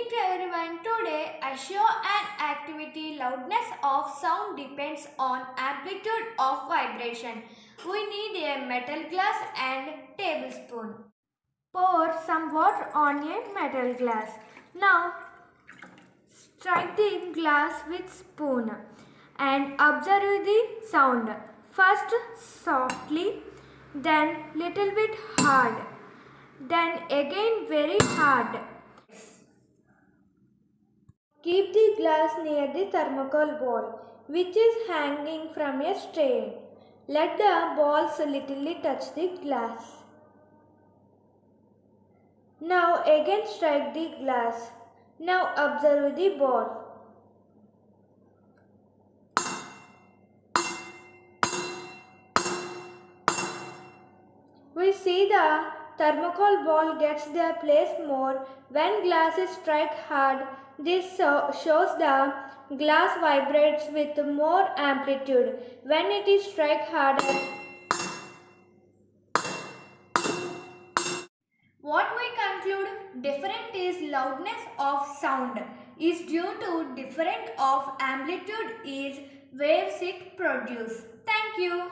evening to everyone. Today I show an activity. Loudness of sound depends on amplitude of vibration. We need a metal glass and tablespoon. Pour some water on a metal glass. Now strike the glass with spoon and observe the sound. First softly, then little bit hard, then again very hard. Keep the glass near the thermocol ball, which is hanging from a string. Let the balls little touch the glass. Now again strike the glass. Now observe the ball. We see the thermocol ball gets the place more when glass is struck hard. This shows the glass vibrates with more amplitude when it is struck harder. What we conclude different is loudness of sound is due to different of amplitude is waves it produces. Thank you.